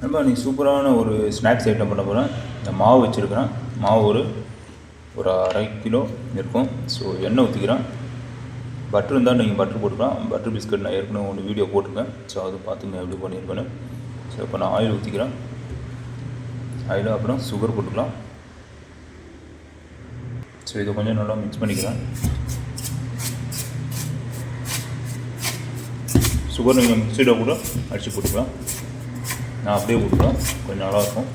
ரொம்ப நீ சூப்பரான ஒரு ஸ்நாக்ஸ் ஐட்டம் பண்ண போகிறேன். இந்த மாவு வச்சுருக்கிறேன். மாவு ஒரு அரை கிலோ இருக்கும். ஸோ எண்ணெய் ஊற்றிக்கிறேன். பட்டர் இருந்தால் நீங்கள் பட்டர் போட்டுக்கலாம். பட்டர் பிஸ்கட் நான் ஏற்கனவே ஒன்று வீடியோ போட்டிருக்கேன். ஸோ அது பார்த்துங்க எப்படி பண்ணியிருக்கேன்னு. ஸோ இப்போ நான் ஆயில் ஊற்றிக்கிறேன். ஆயில் அப்புறம் சுகர் போட்டுக்கலாம். ஸோ இதை கொஞ்சம் நல்லா மிக்ஸ் பண்ணிக்கிறேன். சுகர் நீங்கள் மிக்ஸியில் கூட அடித்து போட்டுக்கலாம். நான் அப்படியே போட்டுக்கலாம், கொஞ்சம் நல்லாயிருக்கும்.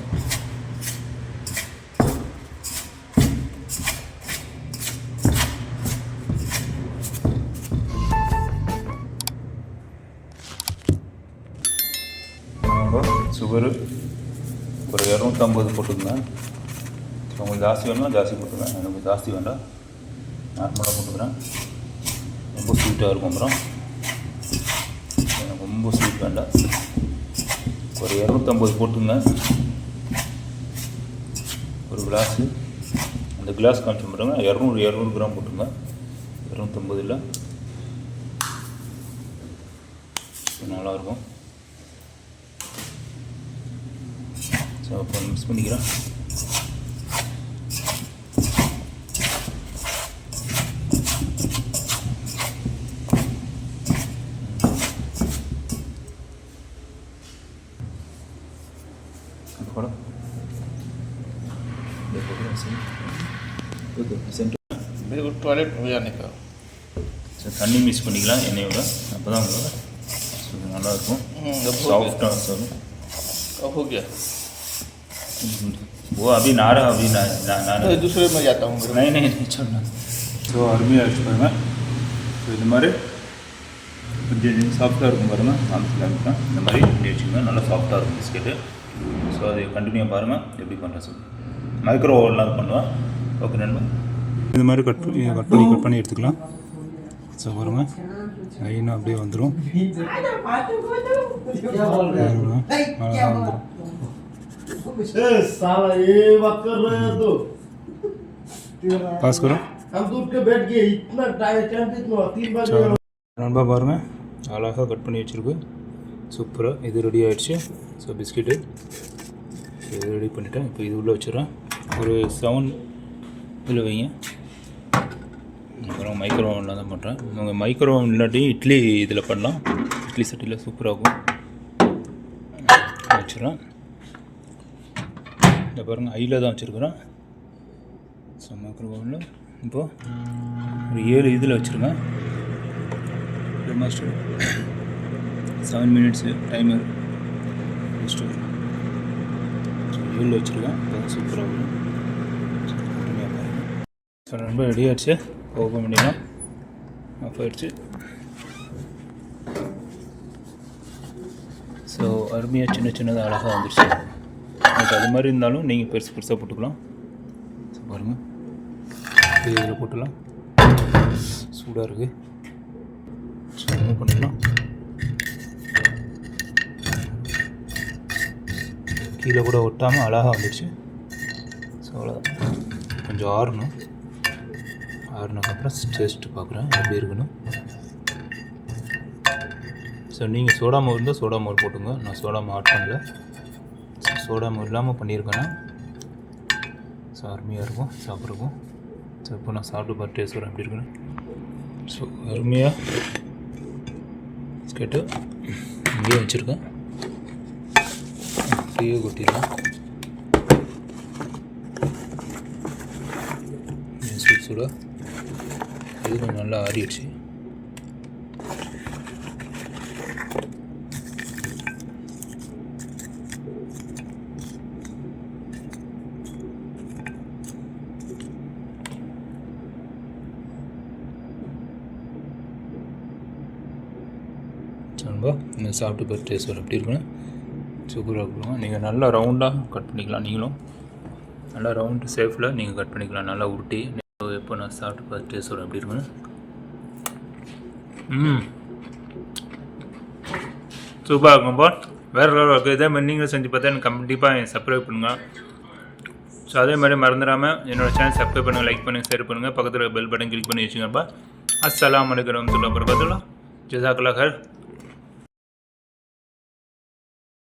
சுகரு ஒரு 250 போட்டுக்கோங்க. உங்களுக்கு ஜாஸ்தி வேணும்னா ஜாஸ்தி போட்டுக்கலாம். எனக்கு ஜாஸ்தி வேண்டாம், நார்மலாக போட்டுக்கிறேன். ரொம்ப ஸ்வீட்டாக இருக்கும். அப்புறம் எனக்கு ரொம்ப ஸ்வீட் வேண்டாம், ஒரு 250 போட்டுங்க. ஒரு கிளாஸு, அந்த கிளாஸ் காமிச்சு பண்ணுறேங்க. 200 கிராம் போட்டுங்க. 250 இல்லை, நல்லாயிருக்கும். ஸோ இப்போ மிக்ஸ் பண்ணிக்கிறேன். टॉयलेट हो जाने का தண்ணி மிக்ஸ் பண்ணிக்கலாம் எண்ணெயோட. அப்போ தான் உங்களுக்கு நல்லாயிருக்கும், சாஃப்டாக இருக்கும். हो गया वो अभी ना रहा, अभी ना दूसरे में जाता हूँ. नहीं छोड़ना. ஸோ அருமையாக வச்சு பாருங்கள். ஸோ இந்த மாதிரி கொஞ்சம் சாஃப்டாக இருக்கும் பாருங்கள். காமிக்கலாம். இந்த மாதிரி இப்படி வச்சுக்கோங்க, நல்லா சாஃப்டாக இருக்கும் பிஸ்கெட்டு. ஸோ அதை கண்டினியூவாக பாருங்கள் எப்படி பண்ணுறேன். ஸோ மைக்ரோ ஓவன்லாம் பண்ணுவேன். ஓகே நண்பா, இது மாதிரி கட் பண்ணி எடுத்துக்கலாம். ஸோ பாருங்கள், லைனாக அப்படியே வந்துடும். அழகாக வந்துடும். பாஸ் करो. நண்பா பாருங்கள், அழகாக கட் பண்ணி வச்சுருக்கு. சூப்பராக இது ரெடி ஆகிடுச்சு. ஸோ பிஸ்கெட்டு இது ரெடி பண்ணிவிட்டேன். இப்போ இது உள்ளே வச்சுட்றேன். ஒரு 7 இதில் வைங்க. அப்புறம் மைக்ரோ ஓவனில் தான் பண்ணுறேன். உங்கள் மைக்ரோ ஓவன் இல்லாட்டி இட்லி இதில் பண்ணலாம். இட்லி சட்டியில் சூப்பராகும். வச்சுறேன். இந்த பாருங்கள், ஹையில் தான் வச்சுருக்குறேன். ஸோ மைக்ரோ ஓவனில் இப்போது ஒரு 7 இதில் வச்சுருங்க. ஆல்மோஸ்ட் 7 மினிட்ஸு டைமர் வச்சுட்டு 7 வச்சுருக்கேன். சூப்பராக ஸோ ரொம்ப ரெடி ஆகிடுச்சு. ஓப்பன் பண்ணிடலாம். ஆஃப் ஆகிடுச்சு. ஸோ அருமையாக சின்னதாக அழகாக வந்துடுச்சு. எனக்கு அது மாதிரி இருந்தாலும் நீங்கள் பெருசாக போட்டுக்கலாம். ஸோ பாருங்கள், இதில் போட்டுடலாம். சூடாக இருக்குது. ஸோ மூவ் பண்ணிடலாம். கீழே கூட ஒட்டாமல் அழகாக வந்துடுச்சு. ஸோ அவ்வளோதான். கொஞ்சம் ஆறுனதுக்கப்புறம் டேஸ்ட்டு பார்க்குறேன் எப்படி இருக்குன்னு. ஸோ நீங்கள் சோடா மாவு இருந்தால் சோடா மாவு போட்டுங்க. நான் சோடா மாவு ஆட் பண்ணல. சோடா மாவு இல்லாமல் பண்ணியிருக்கேன்னா ஸோ அருமையாக இருக்கும் சாப்பிட்றக்கும். ஸோ இப்போ நான் சாப்பிட்டு பார்த்து டேஸ்ட் வரேன் எப்படி இருக்குன்னு. ஸோ அருமையாக கேட்டு இங்கேயே வச்சுருக்கேன். ஃப்ரீயாக கொட்டிடலாம். சுட இது கொஞ்சம் நல்லா ஆறிடுச்சு. நண்பா, நீங்கள் சாப்பிட்டு பார்த்து டேஸ்ட் வர எப்படி இருக்குன்னு சூப்பராக இருக்குங்க. நீங்கள் நல்லா ரவுண்டாக கட் பண்ணிக்கலாம். நீங்களும் நல்லா ரவுண்டு ஷேப்பில் நீங்கள் கட் பண்ணிக்கலாம். நல்லா உருட்டி. எப்போ நான் சாப்பிட்டு பார்த்து டேஸ்ட் வர எப்படி இருக்குன்னு. சூப்பராக இருக்கும்பா, வேறு லெவலில் இருக்குது. இதே மாதிரி நீங்களும் செஞ்சு பார்த்தா எனக்கு கண்டிப்பாக சப்ஸ்கிரைப் பண்ணுங்கள். ஸோ அதே மாதிரி மறந்துடாமல் என்னோடய சேனல் சப்ஸ்கிரைப் பண்ணுங்கள், லைக் பண்ணுங்கள், ஷேர் பண்ணுங்கள். பக்கத்தில் பெல் பட்டன் கிளிக் பண்ணி வச்சுங்கப்பா. அஸ்ஸலாமு அலைக்கும் வரஹ்மத்துல்லாஹி வபரகாத்துஹு. ஜஸாக்கல்லாஹ் ஹைர்.